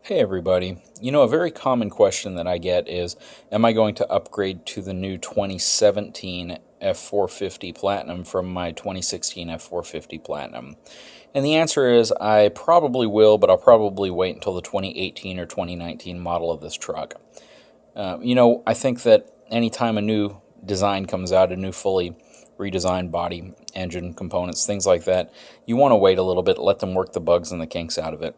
Hey everybody. A very common question that I get is, am I going to upgrade to the new 2017 F450 Platinum from my 2016 F450 Platinum? And the answer is, I probably will, but I'll probably wait until the 2018 or 2019 model of this truck. I think that anytime a new design comes out, a new fully redesigned body, engine components, things like that, you want to wait a little bit, let them work the bugs and the kinks out of it.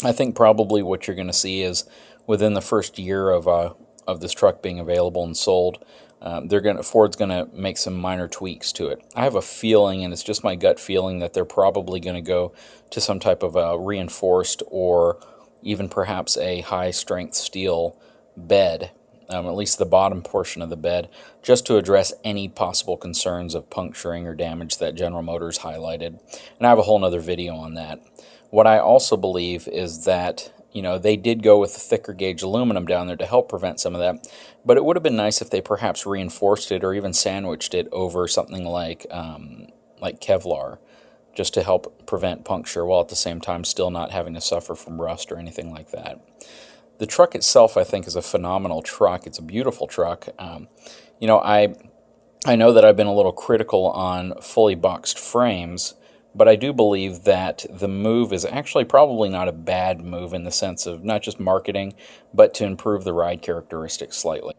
I think probably what you're going to see is within the first year of this truck being available and sold, Ford's going to make some minor tweaks to it. I have a feeling, and it's just my gut feeling, that they're probably going to go to some type of a reinforced or even perhaps a high strength steel bed, at least the bottom portion of the bed, just to address any possible concerns of puncturing or damage that General Motors highlighted. And I have a whole nother video on that. What I also believe is that, they did go with the thicker gauge aluminum down there to help prevent some of that, but it would have been nice if they perhaps reinforced it or even sandwiched it over something like Kevlar, just to help prevent puncture while at the same time still not having to suffer from rust or anything like that. The truck itself, I think, is a phenomenal truck. It's a beautiful truck. I know that I've been a little critical on fully boxed frames, but I do believe that the move is actually probably not a bad move in the sense of not just marketing, but to improve the ride characteristics slightly.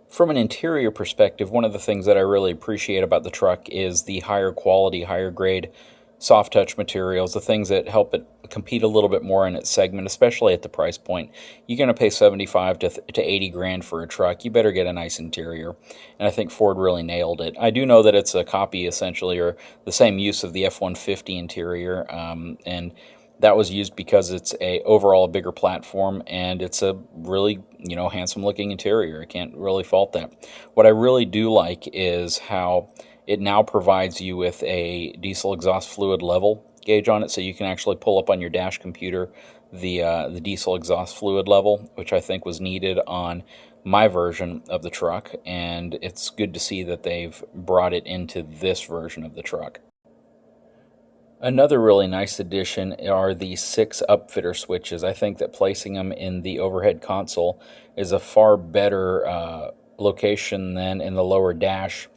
From an interior perspective, one of the things that I really appreciate about the truck is the higher quality, higher grade soft touch materials, the things that help it compete a little bit more in its segment, especially at the price point. You're going to pay 75 to 80 grand for a truck. You better get a nice interior. And I think Ford really nailed it. I do know that it's a copy, essentially, or the same use of the F-150 interior, and that was used because it's overall a bigger platform, and it's a really, handsome looking interior. I can't really fault that. What I really do like is how it now provides you with a diesel exhaust fluid level gauge on it, so you can actually pull up on your dash computer the diesel exhaust fluid level, which I think was needed on my version of the truck, and it's good to see that they've brought it into this version of the truck. Another really nice addition are the 6 upfitter switches. I think that placing them in the overhead console is a far better location than in the lower dash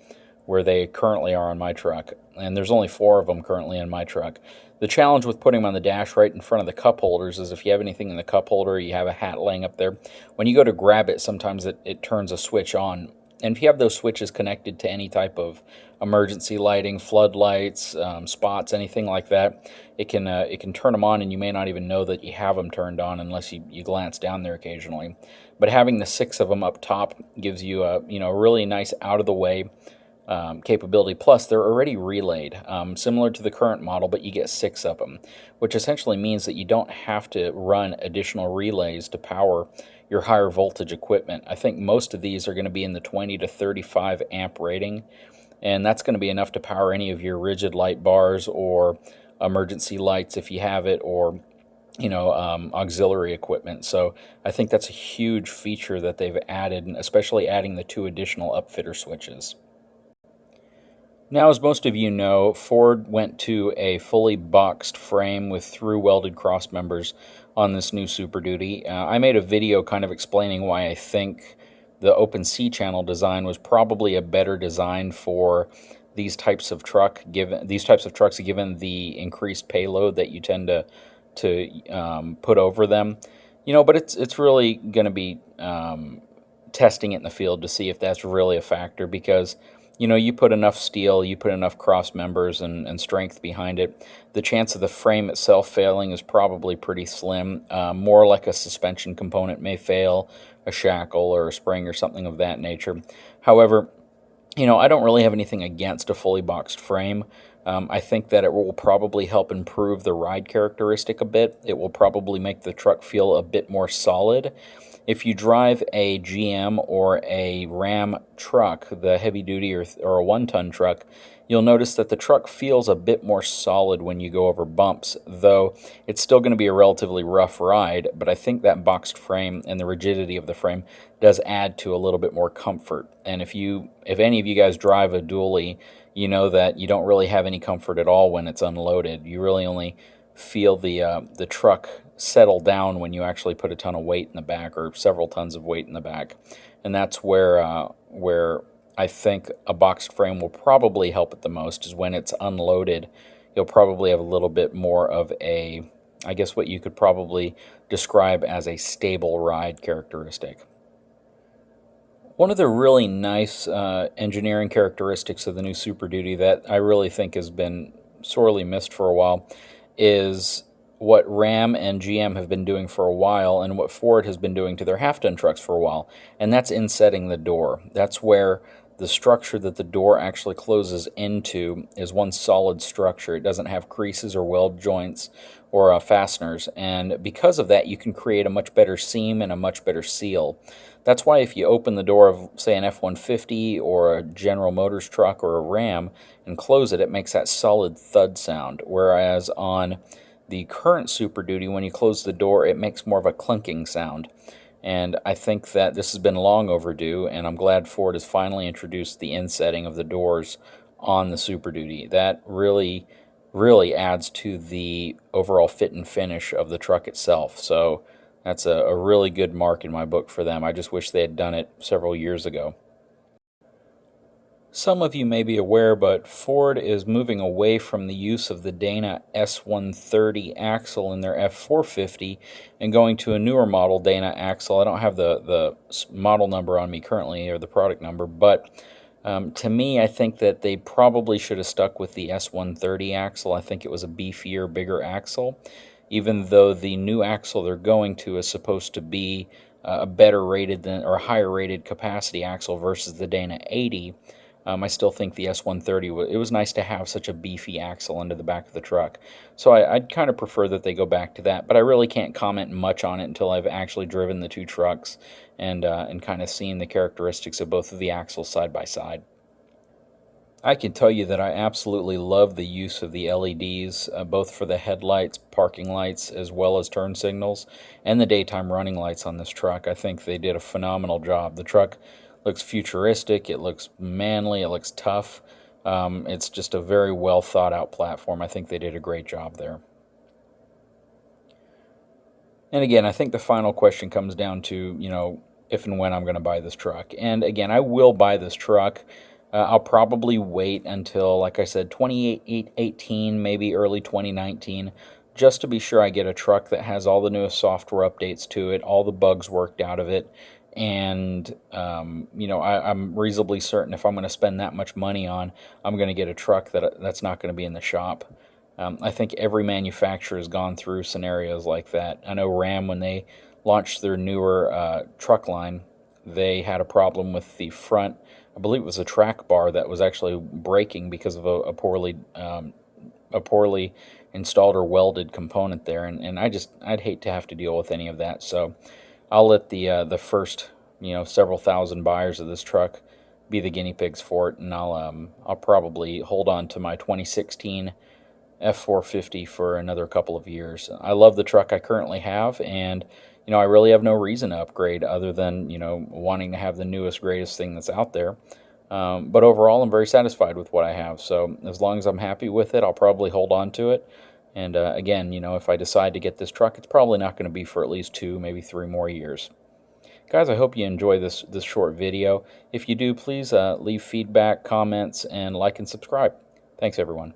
where they currently are on my truck. And there's only 4 of them currently in my truck. The challenge with putting them on the dash right in front of the cup holders is if you have anything in the cup holder, you have a hat laying up there, when you go to grab it, sometimes it turns a switch on. And if you have those switches connected to any type of emergency lighting, floodlights, spots, anything like that, it can turn them on, and you may not even know that you have them turned on unless you glance down there occasionally. But having the 6 of them up top gives you a really nice out of the way capability. Plus, they're already relayed, similar to the current model, but you get 6 of them, which essentially means that you don't have to run additional relays to power your higher voltage equipment. I think most of these are going to be in the 20 to 35 amp rating, and that's going to be enough to power any of your rigid light bars or emergency lights if you have it, or auxiliary equipment. So I think that's a huge feature that they've added, and especially adding the 2 additional upfitter switches. Now, as most of you know, Ford went to a fully boxed frame with through welded cross members on this new Super Duty. I made a video kind of explaining why I think the open C channel design was probably a better design for these types of trucks, given the increased payload that you tend to put over them. But it's really going to be testing it in the field to see if that's really a factor, because you put enough steel, you put enough cross members and strength behind it, the chance of the frame itself failing is probably pretty slim. More like a suspension component may fail, a shackle or a spring or something of that nature. However, I don't really have anything against a fully boxed frame. I think that it will probably help improve the ride characteristic a bit. It will probably make the truck feel a bit more solid. If you drive a GM or a Ram truck, the heavy duty or a 1-ton truck, you'll notice that the truck feels a bit more solid when you go over bumps, though it's still going to be a relatively rough ride. But I think that boxed frame and the rigidity of the frame does add to a little bit more comfort. And if any of you guys drive a dually, you know that you don't really have any comfort at all when it's unloaded. You really only feel the truck settle down when you actually put a ton of weight in the back, or several tons of weight in the back. And that's where I think a boxed frame will probably help it the most, is when it's unloaded. You'll probably have a little bit more of a, I guess what you could probably describe as a stable ride characteristic. One of the really nice engineering characteristics of the new Super Duty that I really think has been sorely missed for a while is what Ram and GM have been doing for a while, and what Ford has been doing to their half-ton trucks for a while, and that's insetting the door. That's where the structure that the door actually closes into is one solid structure. It doesn't have creases or weld joints or fasteners, and because of that, you can create a much better seam and a much better seal. That's why if you open the door of, say, an F-150 or a General Motors truck or a Ram and close it, it makes that solid thud sound, whereas on the current Super Duty, when you close the door, it makes more of a clinking sound. And I think that this has been long overdue, and I'm glad Ford has finally introduced the insetting of the doors on the Super Duty. That really, really adds to the overall fit and finish of the truck itself. So that's a really good mark in my book for them. I just wish they had done it several years ago. Some of you may be aware, but Ford is moving away from the use of the Dana S130 axle in their F450 and going to a newer model Dana axle. I don't have the model number on me currently, or the product number, but to me, I think that they probably should have stuck with the S130 axle. I think it was a beefier, bigger axle, even though the new axle they're going to is supposed to be a better rated than, or a higher rated capacity axle versus the Dana 80. I still think the S130, it was nice to have such a beefy axle under the back of the truck. So I'd kind of prefer that they go back to that, but I really can't comment much on it until I've actually driven the two trucks and kind of seen the characteristics of both of the axles side by side. I can tell you that I absolutely love the use of the LEDs, both for the headlights, parking lights, as well as turn signals, and the daytime running lights on this truck. I think they did a phenomenal job. The truck looks futuristic, it looks manly, it looks tough. It's just a very well thought out platform. I think they did a great job there. And again, I think the final question comes down to, if and when I'm going to buy this truck. And again, I will buy this truck. I'll probably wait until, like I said, 2018, maybe early 2019, just to be sure I get a truck that has all the newest software updates to it, all the bugs worked out of it. And, I'm reasonably certain if I'm going to spend that much money on, I'm going to get a truck that's not going to be in the shop. I think every manufacturer has gone through scenarios like that. I know Ram, when they launched their newer truck line, they had a problem with the front. I believe it was a track bar that was actually breaking because of a poorly installed or welded component there, and I'd hate to have to deal with any of that. So I'll let the first several thousand buyers of this truck be the guinea pigs for it, and I'll probably hold on to my 2016 F450 for another couple of years. I love the truck I currently have, and I really have no reason to upgrade other than wanting to have the newest, greatest thing that's out there. But overall, I'm very satisfied with what I have. So as long as I'm happy with it, I'll probably hold on to it. And again, if I decide to get this truck, it's probably not going to be for at least 2, maybe 3 more years. Guys, I hope you enjoy this short video. If you do, please leave feedback, comments, and like and subscribe. Thanks, everyone.